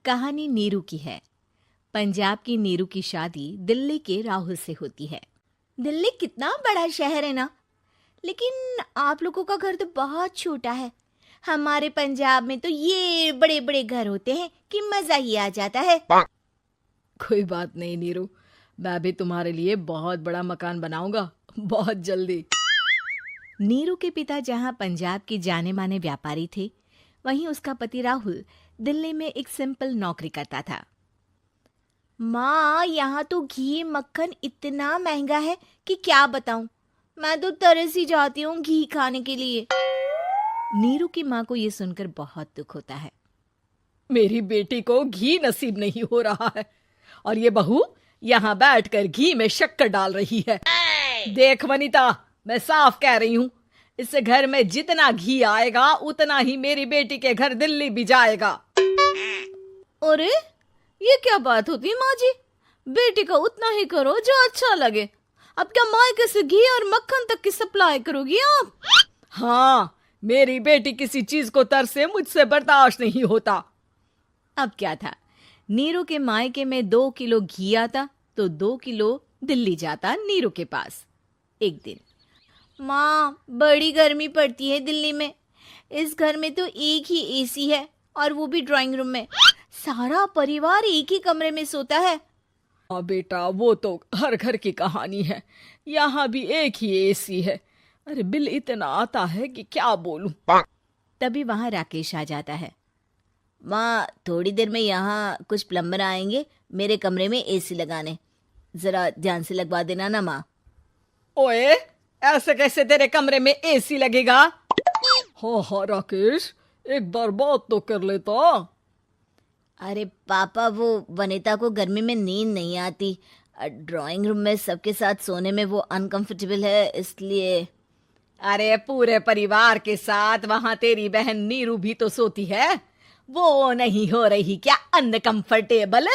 कहानी नीरू की है। पंजाब की नीरू की शादी दिल्ली के राहुल से होती है। दिल्ली कितना बड़ा शहर है ना, लेकिन आप लोगों का घर तो बहुत छोटा है। हमारे पंजाब में तो ये बड़े बड़े घर होते हैं कि मजा ही आ जाता है। कोई बात नहीं नीरू, मैं भी तुम्हारे लिए बहुत बड़ा मकान बनाऊंगा बहुत जल्दी। नीरू के पिता जहाँ पंजाब के जाने माने व्यापारी थे, वहीं उसका पति राहुल दिल्ली में एक सिंपल नौकरी करता था। माँ, यहाँ तो घी मक्खन इतना महंगा है कि क्या बताऊं। मैं तो तरस ही जाती हूँ घी खाने के लिए। नीरू की माँ को ये सुनकर बहुत दुख होता है। मेरी बेटी को घी नसीब नहीं हो रहा है और ये बहू यहाँ बैठकर घी में शक्कर डाल रही है। देख वनिता, मैं साफ कह रही हूँ, इस घर में जितना घी आएगा उतना ही मेरी बेटी के घर दिल्ली भी जाएगा। अरे ये क्या बात होती है माँ जी? बेटी का उतना ही करो जो अच्छा लगे। अब क्या मायके से घी और मक्खन तक की सप्लाई करोगी आप? हाँ, मेरी बेटी किसी चीज को तरसे मुझसे बर्दाश्त नहीं होता। अब क्या था, नीरू के मायके में 2 किलो घी आता तो 2 किलो दिल्ली जाता नीरू के पास। एक दिन, माँ बड़ी गर्मी पड़ती है दिल्ली में। इस घर में तो एक ही एसी है और वो भी ड्राइंग रूम में। सारा परिवार एक ही कमरे में सोता है। हाँ बेटा, वो तो हर घर की कहानी है। यहाँ भी एक ही एसी है। अरे बिल इतना आता है कि क्या बोलूं। तभी वहां राकेश आ जाता है। माँ, थोड़ी देर में यहाँ कुछ प्लम्बर आएंगे मेरे कमरे में एसी लगाने। जरा ध्यान से लगवा देना ना माँ। ओए, ऐसे कैसे तेरे कमरे में एसी लगेगा? हाँ राकेश, एक बार बात तो कर लेता। अरे पापा, वो वनिता को गर्मी में नींद नहीं आती। ड्राइंग रूम में सबके साथ सोने में वो अनकंफर्टेबल है, इसलिए। अरे पूरे परिवार के साथ वहां तेरी बहन नीरू भी तो सोती है। वो नहीं हो रही क्या अनकंफर्टेबल?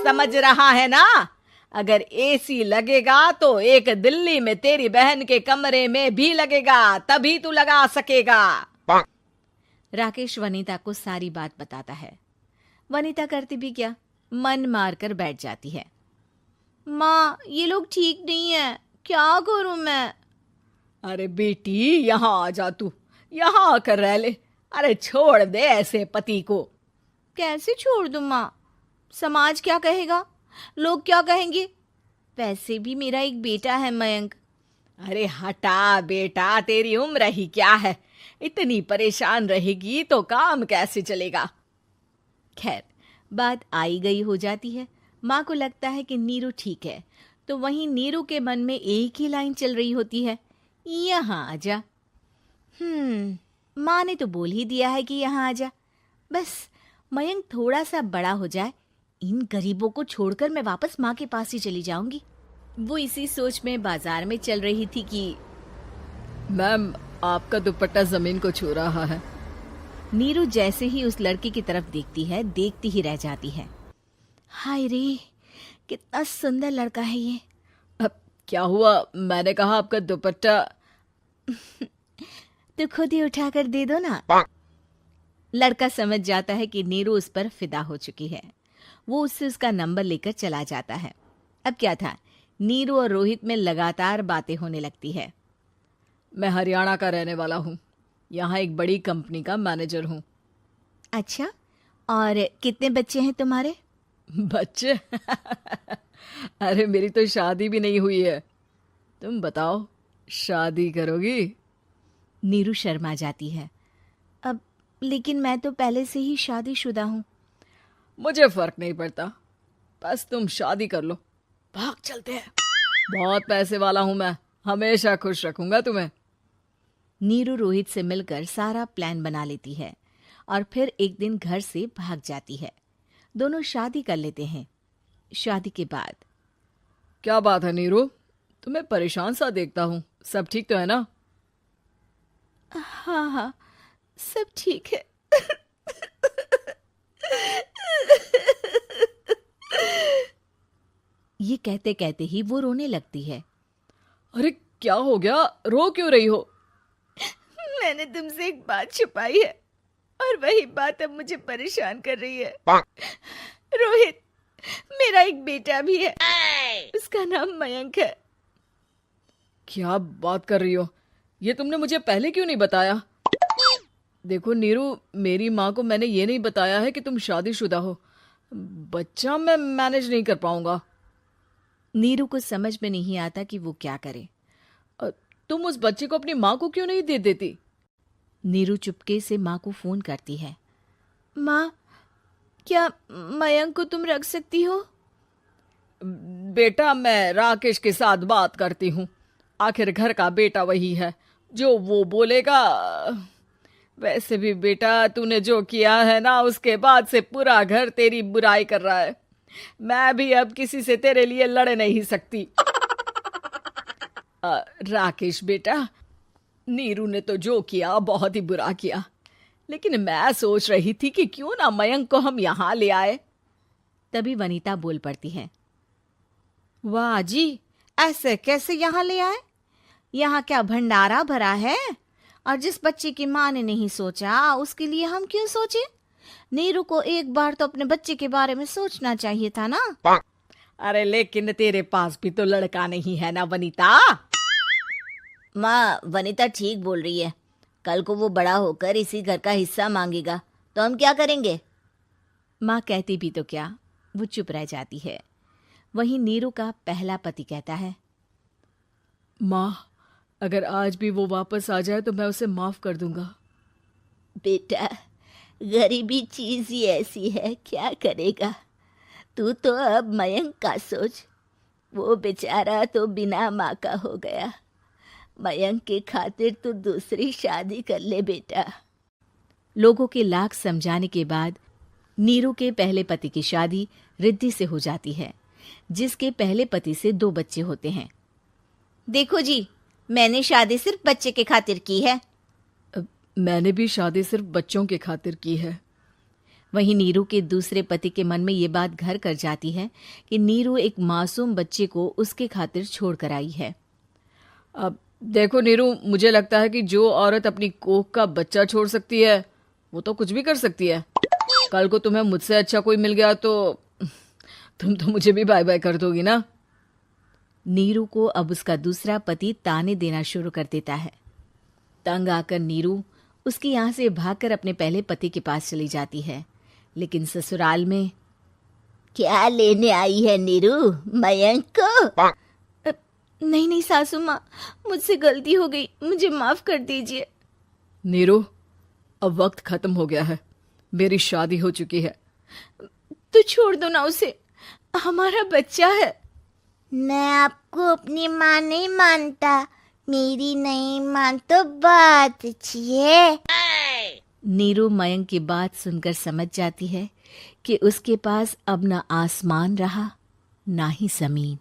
समझ रहा है ना? अगर एसी लगेगा तो एक दिल्ली में तेरी बहन के कमरे में भी लगेगा, तभी तू लगा सकेगा। राकेश वनिता को सारी बात बताता है। वनिता करती भी क्या, मन मारकर बैठ जाती है। माँ, ये लोग ठीक नहीं है, क्या करूं मैं? अरे बेटी, यहाँ आ जा, तू यहाँ आकर रह ले। अरे छोड़ दे ऐसे पति को। कैसे छोड़ दूं माँ? समाज क्या कहेगा, लोग क्या कहेंगे? वैसे भी मेरा एक बेटा है मयंक। अरे हटा बेटा, तेरी उम्र ही क्या है, इतनी परेशान रहेगी तो काम कैसे चलेगा। खैर, बात आई गई हो जाती है। माँ को लगता है कि नीरू ठीक है, तो वहीं नीरू के मन में एक ही लाइन चल रही होती है, यहाँ आजा। माँ ने तो बोल ही दिया है कि यहाँ आजा। बस मयंक थोड़ा सा बड़ा हो जाए, इन गरीबों को छोड़कर मैं वापस माँ के पास ही चली जाऊंगी। वो इसी सोच में बाजार में चल रही थी कि मैम, आपका दुपट्टा जमीन को छू रहा है। नीरू जैसे ही उस लड़की की तरफ देखती है, देखती ही रह जाती है। हाय रे, कितना सुंदर लड़का है ये। अब क्या हुआ? मैंने कहा आपका दुपट्टा। तो खुद ही उठाकर दे दो ना। लड़का समझ जाता है कि नीरू उस पर फिदा हो चुकी है। वो उससे उसका नंबर लेकर चला जाता है। अब क्या था, नीरू और रोहित में लगातार बातें होने लगती है। मैं हरियाणा का रहने वाला हूँ, यहाँ एक बड़ी कंपनी का मैनेजर हूँ। अच्छा, और कितने बच्चे हैं तुम्हारे? बच्चे? अरे मेरी तो शादी भी नहीं हुई है। तुम बताओ, शादी करोगी? नीरू शर्मा जाती है। अब लेकिन मैं तो पहले से ही शादीशुदा हूँ। मुझे फर्क नहीं पड़ता, बस तुम शादी कर लो, भाग चलते हैं। बहुत पैसे वाला हूँ मैं, हमेशा खुश रखूंगा तुम्हें। नीरू रोहित से मिलकर सारा प्लान बना लेती है और फिर एक दिन घर से भाग जाती है। दोनों शादी कर लेते हैं। शादी के बाद, क्या बात है नीरू, तुम्हें परेशान सा देखता हूँ, सब ठीक तो है ना? हाँ हाँ, सब ठीक है। ये कहते कहते ही वो रोने लगती है। अरे क्या हो गया, रो क्यों रही हो? मैंने तुमसे एक बात छुपाई है। और वही बात अब मुझे परेशान कर रही है। रोहित, मेरा एक बेटा भी है, उसका नाम मयंक है। क्या बात कर रही हो? ये तुमने मुझे पहले क्यों नहीं बताया? देखो नीरू, मेरी माँ को मैंने ये नहीं बताया है कि तुम शादीशुदा हो। बच्चा मैं मैनेज नहीं कर पाऊंगा। नीरू को समझ में नहीं आता कि वो क्या करे। तुम उस बच्चे को अपनी माँ को क्यों नहीं दे देती? नीरू चुपके से माँ को फोन करती है। माँ, क्या मयंक को तुम रख सकती हो? बेटा, मैं राकेश के साथ बात करती हूँ। आखिर घर का बेटा वही है, जो वो बोलेगा। वैसे भी बेटा, तूने जो किया है ना, उसके बाद से पूरा घर तेरी बुराई कर रहा है। मैं भी अब किसी से तेरे लिए लड़ नहीं सकती। राकेश बेटा, नीरू ने तो जो किया बहुत ही बुरा किया, लेकिन मैं सोच रही थी कि क्यों ना मयंक को हम यहाँ ले आए। तभी वनीता बोल पड़ती है। वाह जी, ऐसे कैसे यहाँ ले आए? यहाँ क्या भंडारा भरा है? और जिस बच्चे की माँ ने नहीं सोचा, उसके लिए हम क्यों सोचे? नीरू को एक बार तो अपने बच्चे के बारे में सोचना चाहिए था ना। अरे लेकिन तेरे पास भी तो लड़का नहीं है ना वनीता। माँ, वनीता ठीक बोल रही है। कल को वो बड़ा होकर इसी घर का हिस्सा मांगेगा तो हम क्या करेंगे? माँ कहती भी तो क्या, वो चुप रह जाती है। वहीं नीरू का पहला पति कहता है। माँ, अगर आज भी वो वापस आ जाए तो मैं उसे माफ कर दूंगा। बेटा, गरीबी चीज ही ऐसी है, क्या करेगा? तू तो अब मयंक का सोच। वो बेचारा तो बिना माँ का हो गया। मयंक के खातिर तू दूसरी शादी कर ले बेटा। लोगों के लाख समझाने के बाद नीरू के पहले पति की शादी रिद्धि से हो जाती है, जिसके पहले पति से 2 बच्चे होते हैं। देखो जी, मैंने शादी सिर्फ बच्चे के खातिर की है। मैंने भी शादी सिर्फ बच्चों के खातिर की है। वहीं नीरू के दूसरे पति के मन में ये बात घर कर जाती है कि नीरू एक मासूम बच्चे को उसके खातिर छोड़ कर आई है। अब देखो नीरू, मुझे लगता है कि जो औरत अपनी कोख का बच्चा छोड़ सकती है, वो तो कुछ भी कर सकती है। कल को तुम्हें मुझसे अच्छा कोई मिल गया तो तुम तो मुझे भी बाय बाय कर दोगी ना। नीरू को अब उसका दूसरा पति ताने देना शुरू कर देता है। तंग आकर नीरू उसके यहाँ से भागकर अपने पहले पति के पास चली जाती है, लेकिन ससुराल में क्या लेने आई है नीरू, मयंक को? नहीं नहीं सासू माँ, मुझसे गलती हो गई, मुझे माफ कर दीजिए। नीरू, अब वक्त खत्म हो गया है, मेरी शादी हो चुकी है। तो छोड़ दो ना उसे, हमारा बच्चा है। मैं आपको अपनी माँ नहीं मानता, मेरी नहीं मान तो बात अच्छी है। नीरू मयंक की बात सुनकर समझ जाती है कि उसके पास अब न आसमान रहा ना ही जमीन।